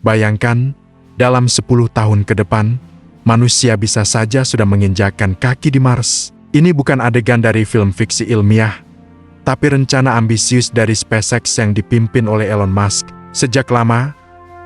Bayangkan, dalam 10 tahun ke depan, manusia bisa saja sudah menginjakkan kaki di Mars. Ini bukan adegan dari film fiksi ilmiah, tapi rencana ambisius dari SpaceX yang dipimpin oleh Elon Musk. Sejak lama,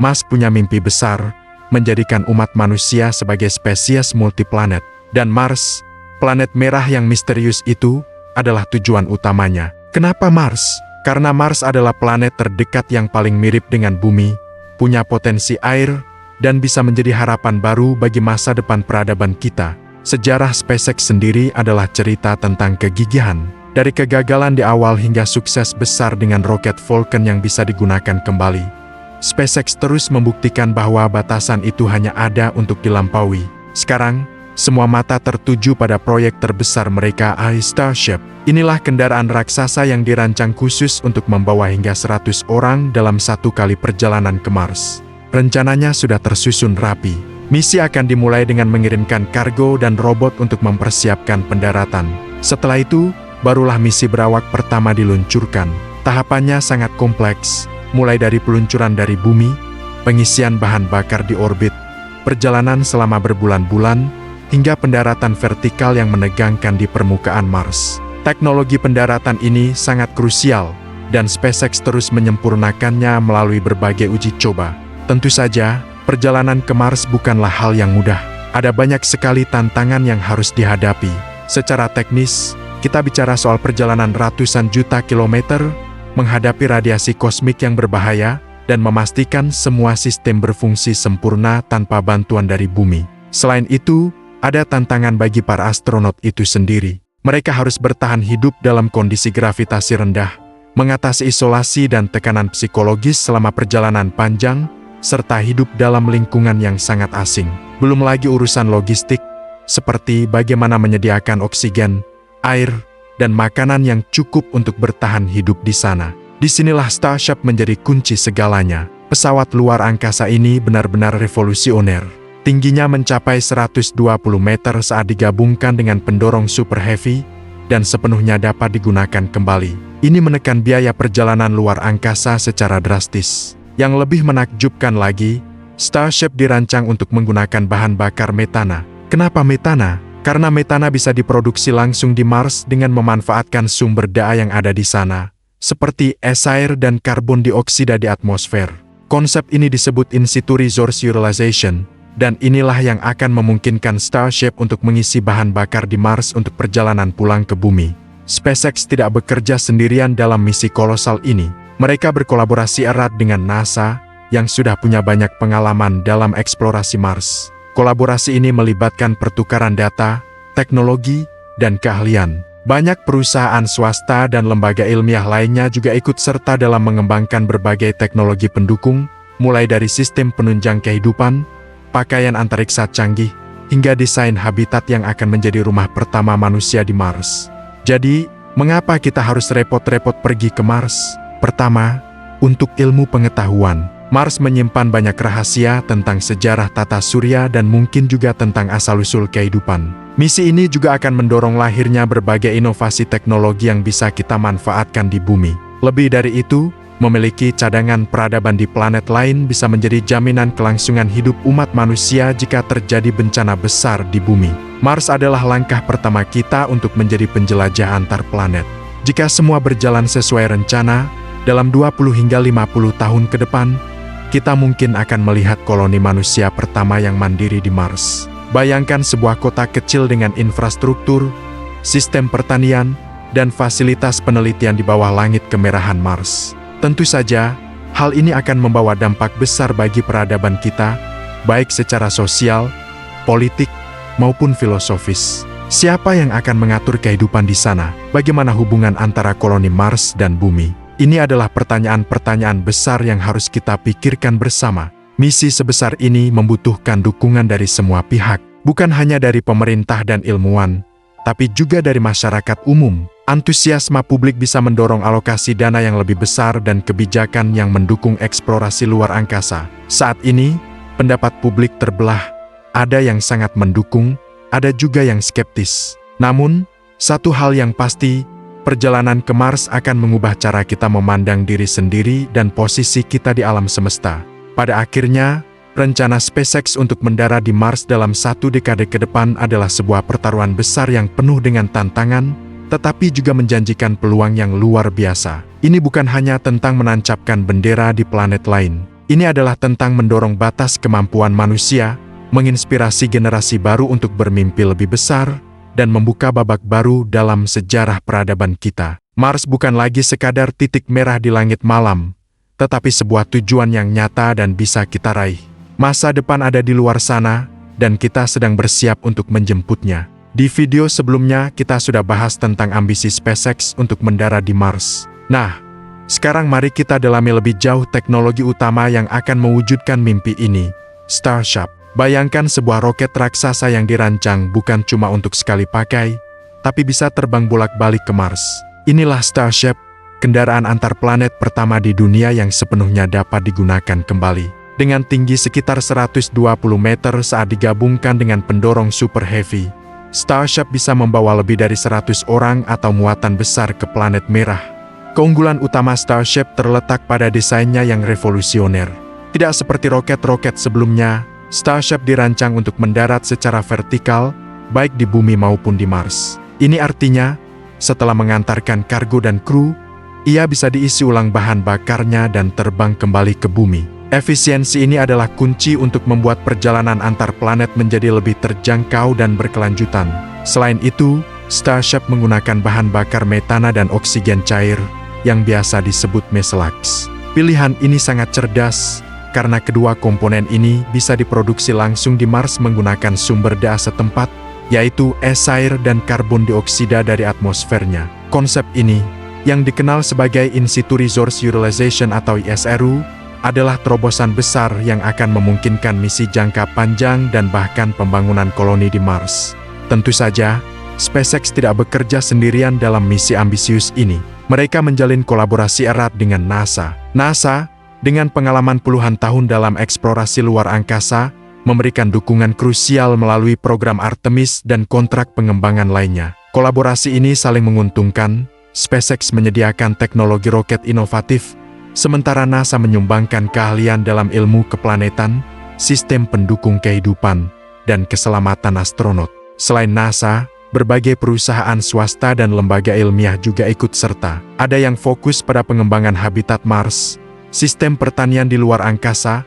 Musk punya mimpi besar, menjadikan umat manusia sebagai spesies multiplanet. Dan Mars, planet merah yang misterius itu, adalah tujuan utamanya. Kenapa Mars? Karena Mars adalah planet terdekat yang paling mirip dengan Bumi, punya potensi air, dan bisa menjadi harapan baru bagi masa depan peradaban kita. Sejarah SpaceX sendiri adalah cerita tentang kegigihan. Dari kegagalan di awal hingga sukses besar dengan roket Falcon yang bisa digunakan kembali. SpaceX terus membuktikan bahwa batasan itu hanya ada untuk dilampaui. Sekarang, semua mata tertuju pada proyek terbesar mereka, Starship. Inilah kendaraan raksasa yang dirancang khusus untuk membawa hingga 100 orang dalam satu kali perjalanan ke Mars. Rencananya sudah tersusun rapi. Misi akan dimulai dengan mengirimkan kargo dan robot untuk mempersiapkan pendaratan. Setelah itu, barulah misi berawak pertama diluncurkan. Tahapannya sangat kompleks, mulai dari peluncuran dari bumi, pengisian bahan bakar di orbit, perjalanan selama berbulan-bulan, hingga pendaratan vertikal yang menegangkan di permukaan Mars. Teknologi pendaratan ini sangat krusial, dan SpaceX terus menyempurnakannya melalui berbagai uji coba. Tentu saja, perjalanan ke Mars bukanlah hal yang mudah. Ada banyak sekali tantangan yang harus dihadapi. Secara teknis, kita bicara soal perjalanan ratusan juta kilometer, menghadapi radiasi kosmik yang berbahaya, dan memastikan semua sistem berfungsi sempurna tanpa bantuan dari bumi. Selain itu, ada tantangan bagi para astronot itu sendiri. Mereka harus bertahan hidup dalam kondisi gravitasi rendah, mengatasi isolasi dan tekanan psikologis selama perjalanan panjang, serta hidup dalam lingkungan yang sangat asing. Belum lagi urusan logistik, seperti bagaimana menyediakan oksigen, air, dan makanan yang cukup untuk bertahan hidup di sana. Disinilah Starship menjadi kunci segalanya. Pesawat luar angkasa ini benar-benar revolusioner. Tingginya mencapai 120 meter saat digabungkan dengan pendorong super heavy, dan sepenuhnya dapat digunakan kembali. Ini menekan biaya perjalanan luar angkasa secara drastis. Yang lebih menakjubkan lagi, Starship dirancang untuk menggunakan bahan bakar metana. Kenapa metana? Karena metana bisa diproduksi langsung di Mars dengan memanfaatkan sumber daya yang ada di sana, seperti es air dan karbon dioksida di atmosfer. Konsep ini disebut in situ resource utilization, dan inilah yang akan memungkinkan Starship untuk mengisi bahan bakar di Mars untuk perjalanan pulang ke bumi. SpaceX tidak bekerja sendirian dalam misi kolosal ini. Mereka berkolaborasi erat dengan NASA, yang sudah punya banyak pengalaman dalam eksplorasi Mars. Kolaborasi ini melibatkan pertukaran data, teknologi, dan keahlian. Banyak perusahaan swasta dan lembaga ilmiah lainnya juga ikut serta dalam mengembangkan berbagai teknologi pendukung, mulai dari sistem penunjang kehidupan, pakaian antariksa canggih, hingga desain habitat yang akan menjadi rumah pertama manusia di Mars. Jadi, mengapa kita harus repot-repot pergi ke Mars? Pertama, untuk ilmu pengetahuan. Mars menyimpan banyak rahasia tentang sejarah tata surya dan mungkin juga tentang asal-usul kehidupan. Misi ini juga akan mendorong lahirnya berbagai inovasi teknologi yang bisa kita manfaatkan di bumi. Lebih dari itu, memiliki cadangan peradaban di planet lain bisa menjadi jaminan kelangsungan hidup umat manusia jika terjadi bencana besar di bumi. Mars adalah langkah pertama kita untuk menjadi penjelajah antar planet. Jika semua berjalan sesuai rencana, dalam 20 hingga 50 tahun ke depan, kita mungkin akan melihat koloni manusia pertama yang mandiri di Mars. Bayangkan sebuah kota kecil dengan infrastruktur, sistem pertanian, dan fasilitas penelitian di bawah langit kemerahan Mars. Tentu saja, hal ini akan membawa dampak besar bagi peradaban kita, baik secara sosial, politik, maupun filosofis. Siapa yang akan mengatur kehidupan di sana? Bagaimana hubungan antara koloni Mars dan bumi? Ini adalah pertanyaan-pertanyaan besar yang harus kita pikirkan bersama. Misi sebesar ini membutuhkan dukungan dari semua pihak, bukan hanya dari pemerintah dan ilmuwan, tapi juga dari masyarakat umum. Antusiasme publik bisa mendorong alokasi dana yang lebih besar dan kebijakan yang mendukung eksplorasi luar angkasa. Saat ini, pendapat publik terbelah. Ada yang sangat mendukung, ada juga yang skeptis. Namun, satu hal yang pasti, perjalanan ke Mars akan mengubah cara kita memandang diri sendiri dan posisi kita di alam semesta. Pada akhirnya, rencana SpaceX untuk mendarat di Mars dalam 1 dekade ke depan adalah sebuah pertaruhan besar yang penuh dengan tantangan, tetapi juga menjanjikan peluang yang luar biasa. Ini bukan hanya tentang menancapkan bendera di planet lain. Ini adalah tentang mendorong batas kemampuan manusia, menginspirasi generasi baru untuk bermimpi lebih besar, dan membuka babak baru dalam sejarah peradaban kita. Mars bukan lagi sekadar titik merah di langit malam, tetapi sebuah tujuan yang nyata dan bisa kita raih. Masa depan ada di luar sana, dan kita sedang bersiap untuk menjemputnya. Di video sebelumnya kita sudah bahas tentang ambisi SpaceX untuk mendarat di Mars. Nah, sekarang mari kita dalami lebih jauh teknologi utama yang akan mewujudkan mimpi ini, Starship. Bayangkan sebuah roket raksasa yang dirancang bukan cuma untuk sekali pakai, tapi bisa terbang bolak-balik ke Mars. Inilah Starship, kendaraan antar planet pertama di dunia yang sepenuhnya dapat digunakan kembali. Dengan tinggi sekitar 120 meter saat digabungkan dengan pendorong super heavy, Starship bisa membawa lebih dari 100 orang atau muatan besar ke planet merah. Keunggulan utama Starship terletak pada desainnya yang revolusioner. Tidak seperti roket-roket sebelumnya, Starship dirancang untuk mendarat secara vertikal, baik di bumi maupun di Mars. Ini artinya, setelah mengantarkan kargo dan kru, ia bisa diisi ulang bahan bakarnya dan terbang kembali ke bumi. Efisiensi ini adalah kunci untuk membuat perjalanan antar planet menjadi lebih terjangkau dan berkelanjutan. Selain itu, Starship menggunakan bahan bakar metana dan oksigen cair, yang biasa disebut meselax. Pilihan ini sangat cerdas, karena kedua komponen ini bisa diproduksi langsung di Mars menggunakan sumber daya setempat, yaitu es air dan karbon dioksida dari atmosfernya. Konsep ini, yang dikenal sebagai In Situ Resource Utilization atau ISRU, adalah terobosan besar yang akan memungkinkan misi jangka panjang dan bahkan pembangunan koloni di Mars. Tentu saja, SpaceX tidak bekerja sendirian dalam misi ambisius ini. Mereka menjalin kolaborasi erat dengan NASA. NASA, dengan pengalaman puluhan tahun dalam eksplorasi luar angkasa, memberikan dukungan krusial melalui program Artemis dan kontrak pengembangan lainnya. Kolaborasi ini saling menguntungkan. SpaceX menyediakan teknologi roket inovatif, sementara NASA menyumbangkan keahlian dalam ilmu keplanetan, sistem pendukung kehidupan, dan keselamatan astronot. Selain NASA, berbagai perusahaan swasta dan lembaga ilmiah juga ikut serta. Ada yang fokus pada pengembangan habitat Mars, sistem pertanian di luar angkasa,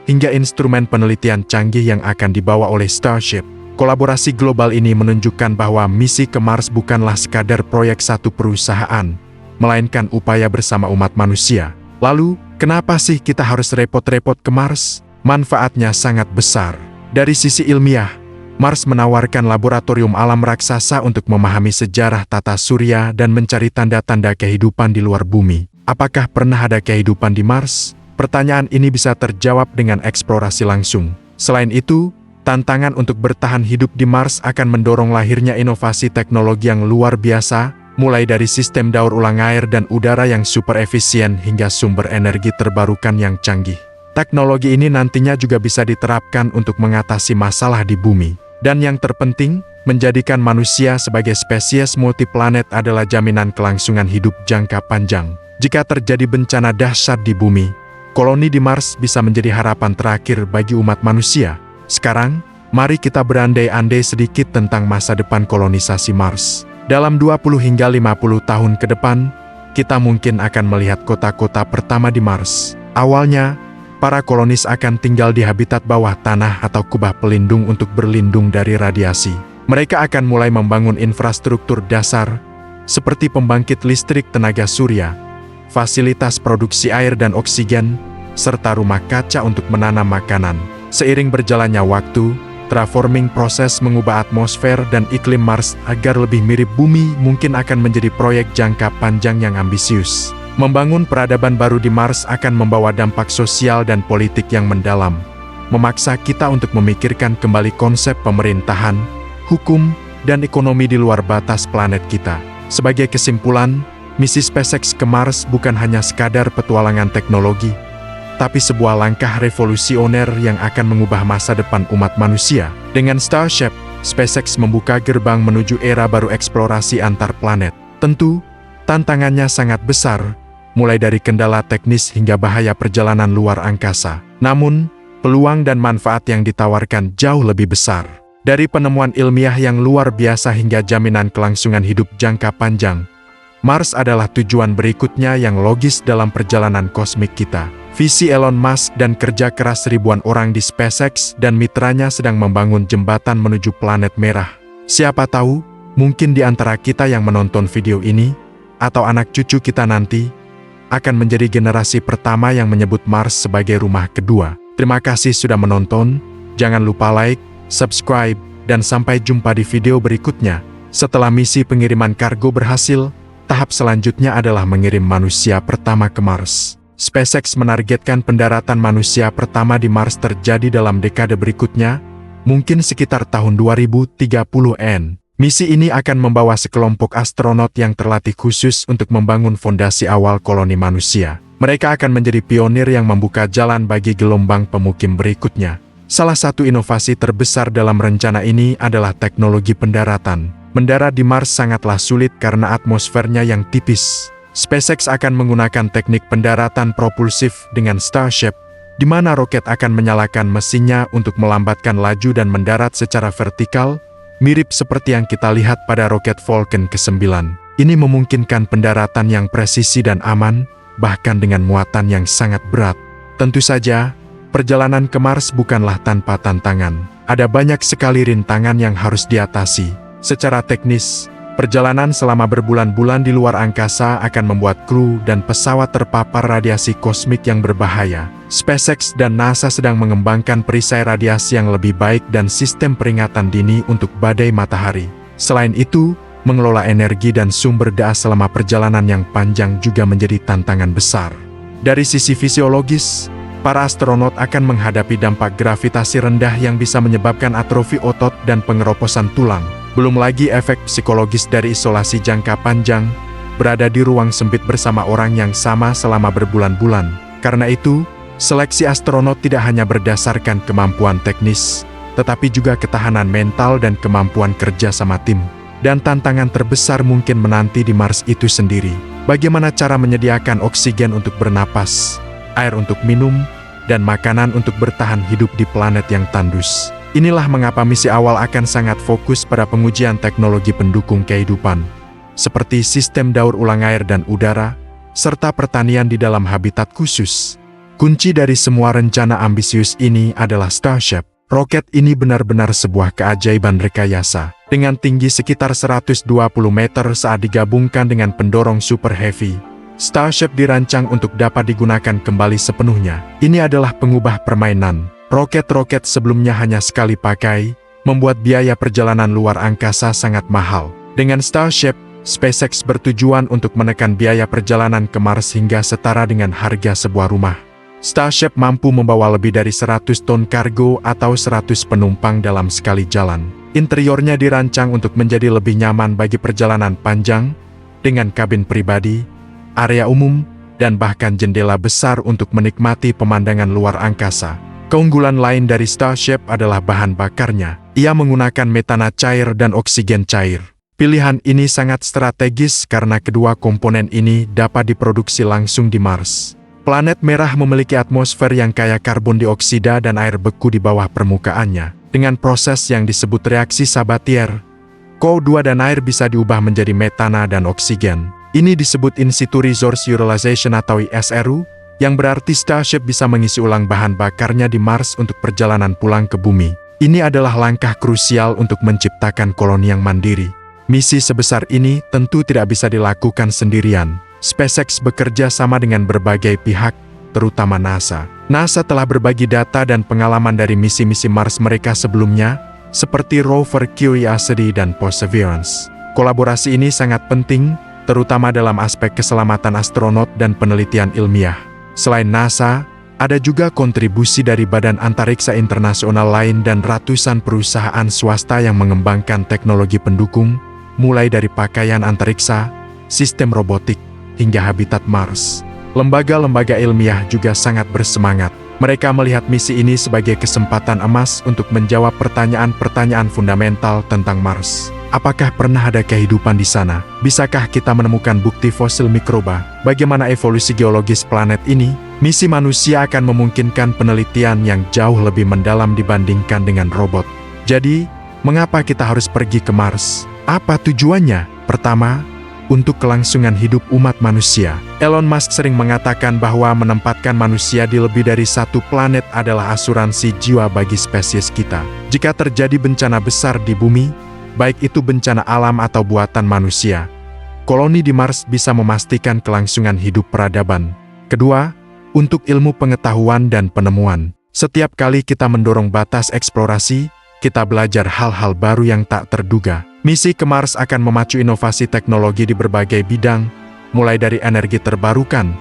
hingga instrumen penelitian canggih yang akan dibawa oleh Starship. Kolaborasi global ini menunjukkan bahwa misi ke Mars bukanlah sekadar proyek satu perusahaan, melainkan upaya bersama umat manusia. Lalu, kenapa sih kita harus repot-repot ke Mars? Manfaatnya sangat besar. Dari sisi ilmiah, Mars menawarkan laboratorium alam raksasa untuk memahami sejarah tata surya dan mencari tanda-tanda kehidupan di luar bumi. Apakah pernah ada kehidupan di Mars? Pertanyaan ini bisa terjawab dengan eksplorasi langsung. Selain itu, tantangan untuk bertahan hidup di Mars akan mendorong lahirnya inovasi teknologi yang luar biasa, mulai dari sistem daur ulang air dan udara yang super efisien hingga sumber energi terbarukan yang canggih. Teknologi ini nantinya juga bisa diterapkan untuk mengatasi masalah di bumi. Dan yang terpenting, menjadikan manusia sebagai spesies multiplanet adalah jaminan kelangsungan hidup jangka panjang. Jika terjadi bencana dahsyat di bumi, koloni di Mars bisa menjadi harapan terakhir bagi umat manusia. Sekarang, mari kita berandai-andai sedikit tentang masa depan kolonisasi Mars. Dalam 20 hingga 50 tahun ke depan, kita mungkin akan melihat kota-kota pertama di Mars. Awalnya, para kolonis akan tinggal di habitat bawah tanah atau kubah pelindung untuk berlindung dari radiasi. Mereka akan mulai membangun infrastruktur dasar, seperti pembangkit listrik tenaga surya, fasilitas produksi air dan oksigen, serta rumah kaca untuk menanam makanan. Seiring berjalannya waktu, terraforming proses mengubah atmosfer dan iklim Mars agar lebih mirip bumi mungkin akan menjadi proyek jangka panjang yang ambisius. Membangun peradaban baru di Mars akan membawa dampak sosial dan politik yang mendalam, memaksa kita untuk memikirkan kembali konsep pemerintahan, hukum, dan ekonomi di luar batas planet kita. Sebagai kesimpulan, misi SpaceX ke Mars bukan hanya sekadar petualangan teknologi, tapi sebuah langkah revolusioner yang akan mengubah masa depan umat manusia. Dengan Starship, SpaceX membuka gerbang menuju era baru eksplorasi antar planet. Tentu, tantangannya sangat besar, mulai dari kendala teknis hingga bahaya perjalanan luar angkasa. Namun, peluang dan manfaat yang ditawarkan jauh lebih besar. Dari penemuan ilmiah yang luar biasa hingga jaminan kelangsungan hidup jangka panjang, Mars adalah tujuan berikutnya yang logis dalam perjalanan kosmik kita. Visi Elon Musk dan kerja keras ribuan orang di SpaceX dan mitranya sedang membangun jembatan menuju planet merah. Siapa tahu, mungkin di antara kita yang menonton video ini, atau anak cucu kita nanti, akan menjadi generasi pertama yang menyebut Mars sebagai rumah kedua. Terima kasih sudah menonton, jangan lupa like, subscribe, dan sampai jumpa di video berikutnya. Setelah misi pengiriman kargo berhasil, tahap selanjutnya adalah mengirim manusia pertama ke Mars. SpaceX menargetkan pendaratan manusia pertama di Mars terjadi dalam dekade berikutnya, mungkin sekitar tahun 2030-an. Misi ini akan membawa sekelompok astronot yang terlatih khusus untuk membangun fondasi awal koloni manusia. Mereka akan menjadi pionir yang membuka jalan bagi gelombang pemukim berikutnya. Salah satu inovasi terbesar dalam rencana ini adalah teknologi pendaratan. Mendarat di Mars sangatlah sulit karena atmosfernya yang tipis. SpaceX akan menggunakan teknik pendaratan propulsif dengan Starship, di mana roket akan menyalakan mesinnya untuk melambatkan laju dan mendarat secara vertikal, mirip seperti yang kita lihat pada roket Falcon ke-9. Ini memungkinkan pendaratan yang presisi dan aman, bahkan dengan muatan yang sangat berat. Tentu saja, perjalanan ke Mars bukanlah tanpa tantangan. Ada banyak sekali rintangan yang harus diatasi. Secara teknis, perjalanan selama berbulan-bulan di luar angkasa akan membuat kru dan pesawat terpapar radiasi kosmik yang berbahaya. SpaceX dan NASA sedang mengembangkan perisai radiasi yang lebih baik dan sistem peringatan dini untuk badai matahari. Selain itu, mengelola energi dan sumber daya selama perjalanan yang panjang juga menjadi tantangan besar. Dari sisi fisiologis, para astronot akan menghadapi dampak gravitasi rendah yang bisa menyebabkan atrofi otot dan pengeroposan tulang. Belum lagi efek psikologis dari isolasi jangka panjang, berada di ruang sempit bersama orang yang sama selama berbulan-bulan. Karena itu, seleksi astronot tidak hanya berdasarkan kemampuan teknis, tetapi juga ketahanan mental dan kemampuan kerja sama tim. Dan tantangan terbesar mungkin menanti di Mars itu sendiri. Bagaimana cara menyediakan oksigen untuk bernapas, air untuk minum, dan makanan untuk bertahan hidup di planet yang tandus. Inilah mengapa misi awal akan sangat fokus pada pengujian teknologi pendukung kehidupan, seperti sistem daur ulang air dan udara, serta pertanian di dalam habitat khusus. Kunci dari semua rencana ambisius ini adalah Starship. Roket ini benar-benar sebuah keajaiban rekayasa. Dengan tinggi sekitar 120 meter saat digabungkan dengan pendorong super heavy, Starship dirancang untuk dapat digunakan kembali sepenuhnya. Ini adalah pengubah permainan. Roket-roket sebelumnya hanya sekali pakai, membuat biaya perjalanan luar angkasa sangat mahal. Dengan Starship, SpaceX bertujuan untuk menekan biaya perjalanan ke Mars hingga setara dengan harga sebuah rumah. Starship mampu membawa lebih dari 100 ton kargo atau 100 penumpang dalam sekali jalan. Interiornya dirancang untuk menjadi lebih nyaman bagi perjalanan panjang, dengan kabin pribadi, area umum, dan bahkan jendela besar untuk menikmati pemandangan luar angkasa. Keunggulan lain dari Starship adalah bahan bakarnya. Ia menggunakan metana cair dan oksigen cair. Pilihan ini sangat strategis karena kedua komponen ini dapat diproduksi langsung di Mars. Planet merah memiliki atmosfer yang kaya karbon dioksida dan air beku di bawah permukaannya. Dengan proses yang disebut reaksi Sabatier, CO2 dan air bisa diubah menjadi metana dan oksigen. Ini disebut In Situ Resource Utilization atau ISRU, yang berarti Starship bisa mengisi ulang bahan bakarnya di Mars untuk perjalanan pulang ke bumi. Ini adalah langkah krusial untuk menciptakan koloni yang mandiri. Misi sebesar ini tentu tidak bisa dilakukan sendirian. SpaceX bekerja sama dengan berbagai pihak, terutama NASA. NASA telah berbagi data dan pengalaman dari misi-misi Mars mereka sebelumnya, seperti rover Curiosity dan Perseverance. Kolaborasi ini sangat penting, terutama dalam aspek keselamatan astronot dan penelitian ilmiah. Selain NASA, ada juga kontribusi dari Badan Antariksa Internasional lain dan ratusan perusahaan swasta yang mengembangkan teknologi pendukung, mulai dari pakaian antariksa, sistem robotik, hingga habitat Mars. Lembaga-lembaga ilmiah juga sangat bersemangat. Mereka melihat misi ini sebagai kesempatan emas untuk menjawab pertanyaan-pertanyaan fundamental tentang Mars. Apakah pernah ada kehidupan di sana? Bisakah kita menemukan bukti fosil mikroba? Bagaimana evolusi geologis planet ini? Misi manusia akan memungkinkan penelitian yang jauh lebih mendalam dibandingkan dengan robot. Jadi, mengapa kita harus pergi ke Mars? Apa tujuannya? Pertama, untuk kelangsungan hidup umat manusia. Elon Musk sering mengatakan bahwa menempatkan manusia di lebih dari satu planet adalah asuransi jiwa bagi spesies kita. Jika terjadi bencana besar di bumi, baik itu bencana alam atau buatan manusia, koloni di Mars bisa memastikan kelangsungan hidup peradaban. Kedua, untuk ilmu pengetahuan dan penemuan. Setiap kali kita mendorong batas eksplorasi, kita belajar hal-hal baru yang tak terduga. Misi ke Mars akan memacu inovasi teknologi di berbagai bidang, mulai dari energi terbarukan,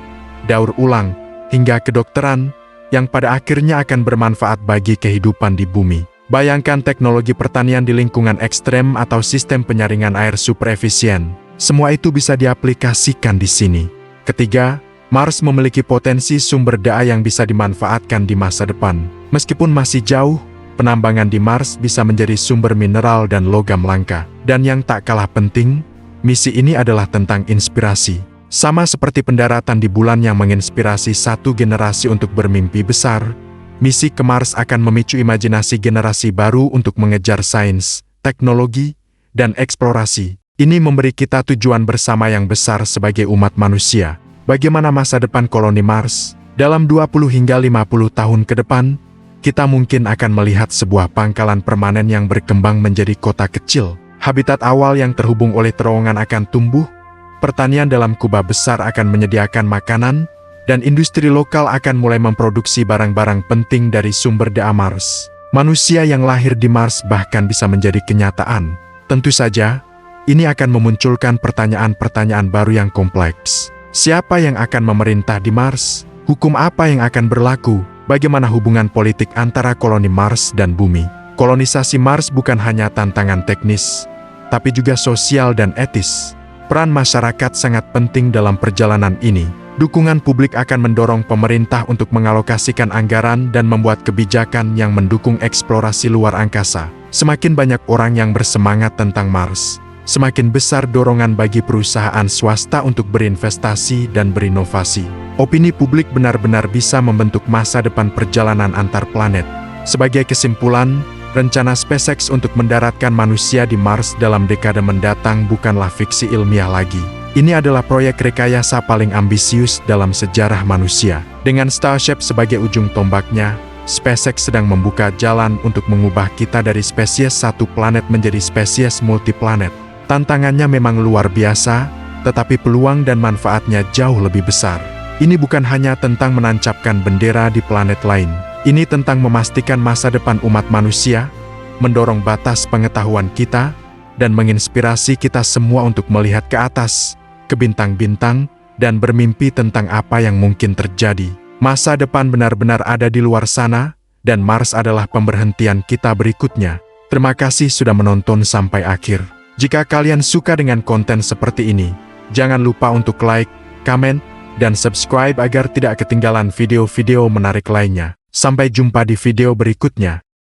daur ulang, hingga kedokteran, yang pada akhirnya akan bermanfaat bagi kehidupan di bumi. Bayangkan teknologi pertanian di lingkungan ekstrem atau sistem penyaringan air super efisien. Semua itu bisa diaplikasikan di sini. Ketiga, Mars memiliki potensi sumber daya yang bisa dimanfaatkan di masa depan. Meskipun masih jauh, penambangan di Mars bisa menjadi sumber mineral dan logam langka. Dan yang tak kalah penting, misi ini adalah tentang inspirasi. Sama seperti pendaratan di bulan yang menginspirasi satu generasi untuk bermimpi besar, misi ke Mars akan memicu imajinasi generasi baru untuk mengejar sains, teknologi, dan eksplorasi. Ini memberi kita tujuan bersama yang besar sebagai umat manusia. Bagaimana masa depan koloni Mars? Dalam 20 hingga 50 tahun ke depan, kita mungkin akan melihat sebuah pangkalan permanen yang berkembang menjadi kota kecil. Habitat awal yang terhubung oleh terowongan akan tumbuh, pertanian dalam kubah besar akan menyediakan makanan, dan industri lokal akan mulai memproduksi barang-barang penting dari sumber daya Mars. Manusia yang lahir di Mars bahkan bisa menjadi kenyataan. Tentu saja, ini akan memunculkan pertanyaan-pertanyaan baru yang kompleks. Siapa yang akan memerintah di Mars? Hukum apa yang akan berlaku? Bagaimana hubungan politik antara koloni Mars dan bumi? Kolonisasi Mars bukan hanya tantangan teknis, tapi juga sosial dan etis. Peran masyarakat sangat penting dalam perjalanan ini. Dukungan publik akan mendorong pemerintah untuk mengalokasikan anggaran dan membuat kebijakan yang mendukung eksplorasi luar angkasa. Semakin banyak orang yang bersemangat tentang Mars, semakin besar dorongan bagi perusahaan swasta untuk berinvestasi dan berinovasi. Opini publik benar-benar bisa membentuk masa depan perjalanan antar planet. Sebagai kesimpulan, rencana SpaceX untuk mendaratkan manusia di Mars dalam dekade mendatang bukanlah fiksi ilmiah lagi. Ini adalah proyek rekayasa paling ambisius dalam sejarah manusia. Dengan Starship sebagai ujung tombaknya, SpaceX sedang membuka jalan untuk mengubah kita dari spesies satu planet menjadi spesies multiplanet. Tantangannya memang luar biasa, tetapi peluang dan manfaatnya jauh lebih besar. Ini bukan hanya tentang menancapkan bendera di planet lain. Ini tentang memastikan masa depan umat manusia, mendorong batas pengetahuan kita, dan menginspirasi kita semua untuk melihat ke atas, ke bintang-bintang, dan bermimpi tentang apa yang mungkin terjadi. Masa depan benar-benar ada di luar sana, dan Mars adalah pemberhentian kita berikutnya. Terima kasih sudah menonton sampai akhir. Jika kalian suka dengan konten seperti ini, jangan lupa untuk like, komen, dan subscribe agar tidak ketinggalan video-video menarik lainnya. Sampai jumpa di video berikutnya.